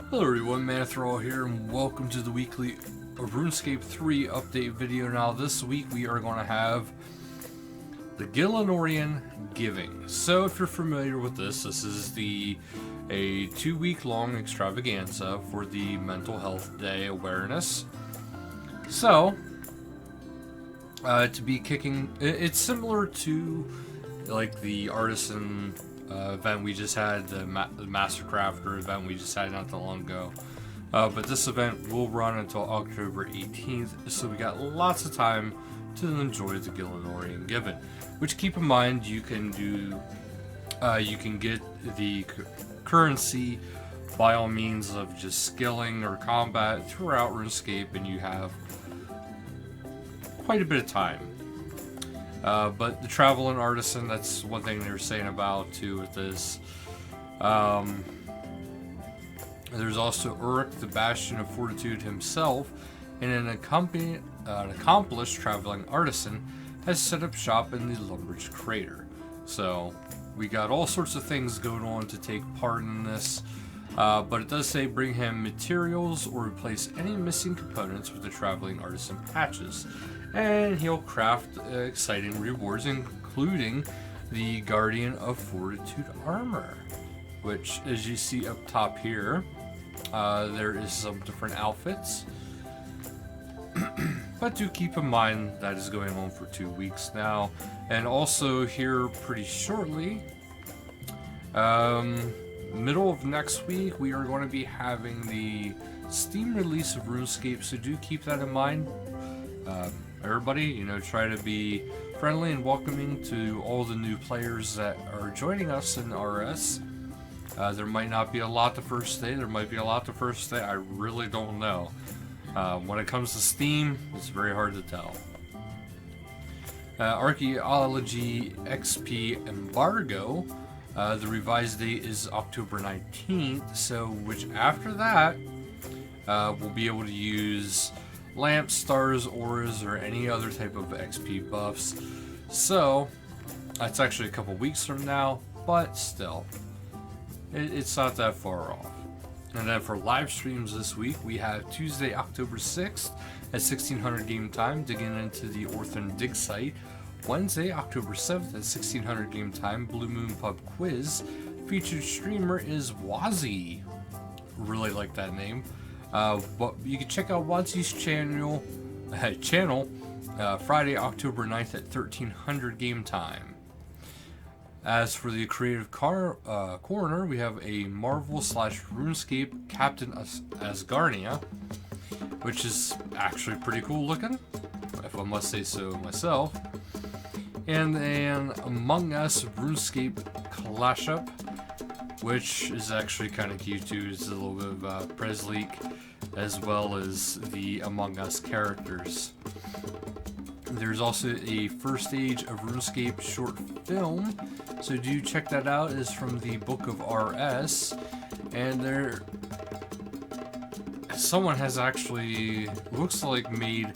Hello everyone, Manithral here, and welcome to the weekly RuneScape 3 update video. Now this week we are going to have the Gielinorian Giving. So if you're familiar with this is a 2-week long extravaganza for the Mental Health Day awareness. So, to be kicking, it's similar to like the Artisan event we just had, the Master Crafter event we just had not that long ago. But this event will run until October 18th, so we got lots of time to enjoy the Gielinorian Giving. Which, keep in mind, you can do, you can get the currency by all means of just skilling or combat throughout RuneScape, and you have quite a bit of time. But the Travel and Artisan, that's one thing they were saying about too with this. There's also Uruk, the Bastion of Fortitude himself, and an accomplished traveling artisan has set up shop in the Lumbridge Crater. So we got all sorts of things going on to take part in this. But it does say bring him materials or replace any missing components with the Traveling Artisan patches. And he'll craft exciting rewards, including the Guardian of Fortitude armor, which, as you see up top here, there is some different outfits. But do keep in mind that is going on for 2 weeks now. And also here pretty shortly, middle of next week, we are going to be having the Steam release of RuneScape, so do keep that in mind. Everybody, you know, try to be friendly and welcoming to all the new players that are joining us in RS. There might not be a lot the first day, there might be a lot the first day, I really don't know. When it comes to Steam, it's very hard to tell. Archaeology Xp Embargo, the revised date is October 19th, so which after that, we'll be able to use lamps, stars, auras, or any other type of XP buffs. So, that's actually a couple weeks from now, but still, it's not that far off. And then for live streams this week, we have Tuesday, October 6th at 1600 game time, digging into the Orphan Dig site. Wednesday, October 7th at 1600 game time, Blue Moon Pub Quiz. Featured streamer is Wazzy. Really like that name. But you can check out Wazzy's channel Friday, October 9th at 1300 game time. As for the creative corner, we have a Marvel / RuneScape Captain Asgarnia, which is actually pretty cool looking, if I must say so myself. And an Among Us RuneScape Clash Up, which is actually kind of cute too. It's a little bit of Prez Leak, as well as the Among Us characters. There's also a First Age of RuneScape short film, so do check that out. It's from the Book of RS, and there, someone has actually, looks like, made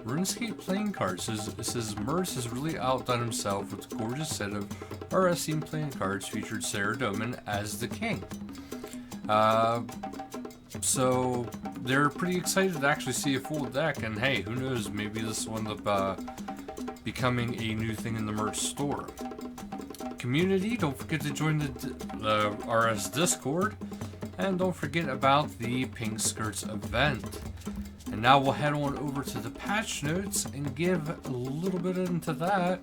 RuneScape playing cards. It says Merz has really outdone himself with a gorgeous set of RS themed playing cards, featured Sarah Doman as the king. So they're pretty excited to actually see a full deck, and hey, who knows, maybe this will end up becoming a new thing in the merch store. Community, don't forget to join the RS Discord, and don't forget about the Pink Skirts event. And now we'll head on over to the patch notes and give a little bit into that.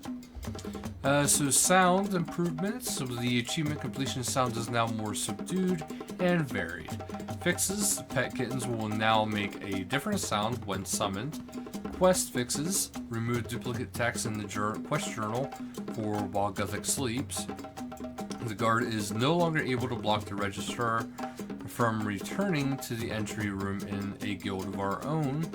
So sound improvements, so the achievement completion sound is now more subdued and varied. Fixes, pet kittens will now make a different sound when summoned. Quest fixes, remove duplicate text in the quest journal for while Gothic sleeps. The guard is no longer able to block the registrar from returning to the entry room in a guild of our own.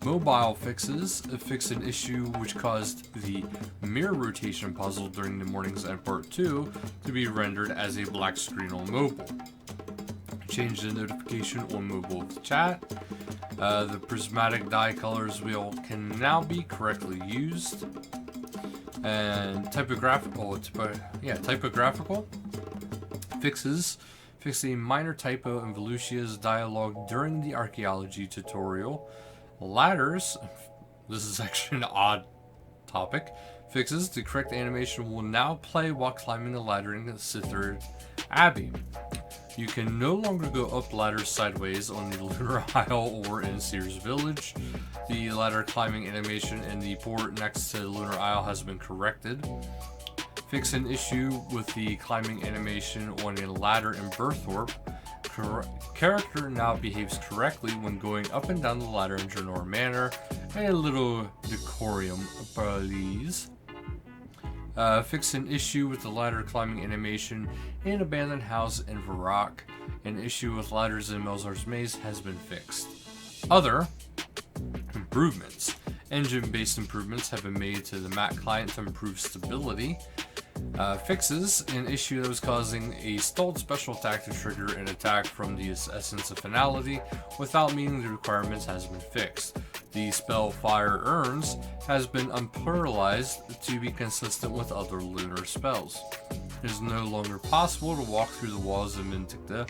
Mobile fixes, fix an issue which caused the mirror rotation puzzle during the morning's end part 2 to be rendered as a black screen on mobile. Change the notification on mobile chat. The prismatic dye colors wheel can now be correctly used. And typographical fixes Fix a minor typo in Volusia's dialogue during the archaeology tutorial. Ladders, this is actually an odd topic. Fixes, the correct animation will now play while climbing a ladder in Sitherd Abbey. You can no longer go up ladders sideways on the Lunar Isle or in Sears Village. The ladder climbing animation in the port next to the Lunar Isle has been corrected. Fix an issue with the climbing animation on a ladder in Burthorpe. Character now behaves correctly when going up and down the ladder in Gielinorian Manor. A little decorum, please. Fix an issue with the ladder climbing animation in Abandoned House in Varrock. An issue with ladders in Melzar's Maze has been fixed. Other improvements. Engine-based improvements have been made to the Mac client to improve stability. Fixes, an issue that was causing a stalled special attack to trigger an attack from the Essence of Finality without meeting the requirements has been fixed. The spell Fire Urns has been unpluralized to be consistent with other lunar spells. It is no longer possible to walk through the walls of Minticta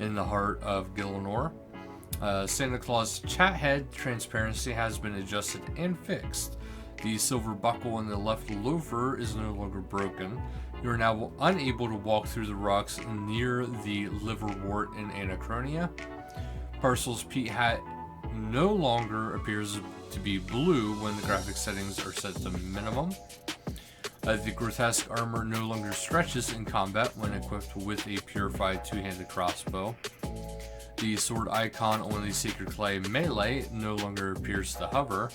in the heart of Gielinor. Santa Claus chat head transparency has been adjusted and fixed. The silver buckle in the left loafer is no longer broken. You are now unable to walk through the rocks near the liverwort in Anachronia. Parcel's Pete hat no longer appears to be blue when the graphic settings are set to minimum. The grotesque armor no longer stretches in combat when equipped with a purified two-handed crossbow. The sword icon on the Sacred Clay melee no longer appears to hover.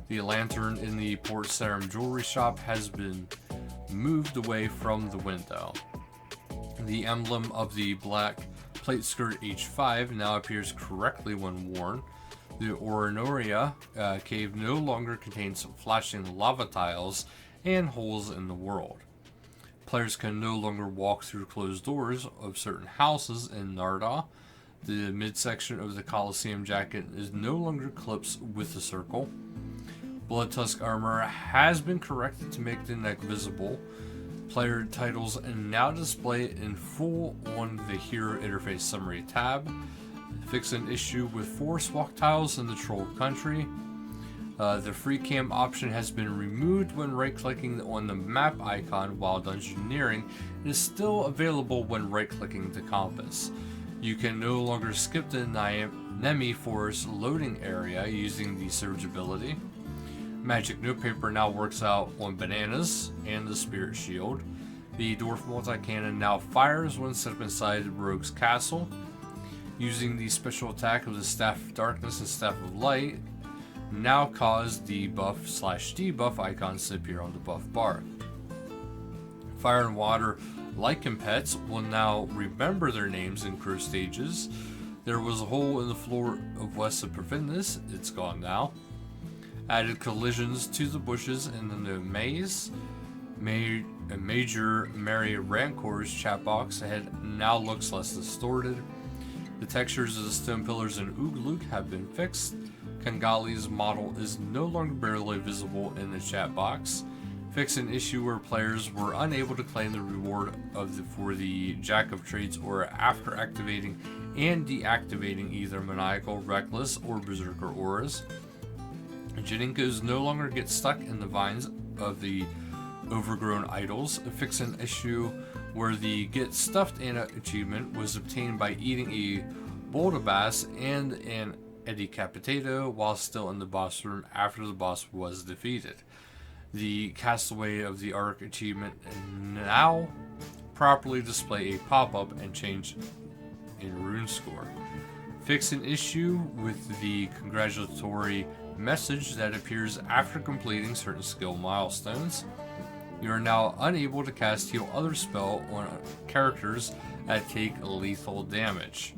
The lantern in the Port Sarum jewelry shop has been moved away from the window. The emblem of the black plate skirt H5 now appears correctly when worn. The Orinoria cave no longer contains flashing lava tiles and holes in the world. Players can no longer walk through closed doors of certain houses in Narda. The midsection of the Colosseum jacket is no longer clips with a circle. Blood Tusk armor has been corrected to make the neck visible. Player titles now display in full on the Hero Interface Summary tab. Fix an issue with forest walk tiles in the Troll Country. The free cam option has been removed when right-clicking on the map icon while dungeoneering. It is still available when right-clicking the compass. You can no longer skip the Nemi Forest loading area using the Surge ability. Magic Notepaper now works out on bananas and the Spirit Shield. The Dwarf multi-cannon now fires when set up inside the Rogue's Castle. Using the special attack of the Staff of Darkness and Staff of Light now cause the buff/debuff icons to appear on the buff bar. Fire and Water Lycan pets will now remember their names in Crow stages. There was a hole in the floor of west of Perfindus, it's gone now. Added collisions to the bushes in the maze. Major Mary Rancor's chat box ahead now looks less distorted. The textures of the stone pillars in Oogluk have been fixed. Kangali's model is no longer barely visible in the chat box. Fix an issue where players were unable to claim the reward for the Jack of Trades aura after activating and deactivating either Maniacal, Reckless, or Berserker auras. Janinkos no longer get stuck in the vines of the overgrown idols. Fix an issue where the Get Stuffed Anna achievement was obtained by eating a Boldabass and an Edicapitato while still in the boss room after the boss was defeated. The Castaway of the Ark achievement now properly display a pop-up and change in rune score. Fix an issue with the congratulatory message that appears after completing certain skill milestones. You are now unable to cast Heal Other spell on characters that take lethal damage.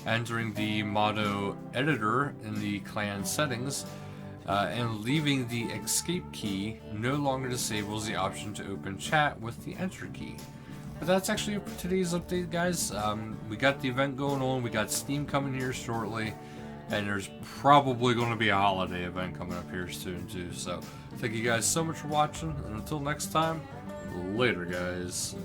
Entering the motto editor in the clan settings and leaving the escape key no longer disables the option to open chat with the enter key. But that's actually it for today's update, guys. We got the event going on, we got Steam coming here shortly, and there's probably going to be a holiday event coming up here soon too. So thank you guys so much for watching, and until next time, later guys.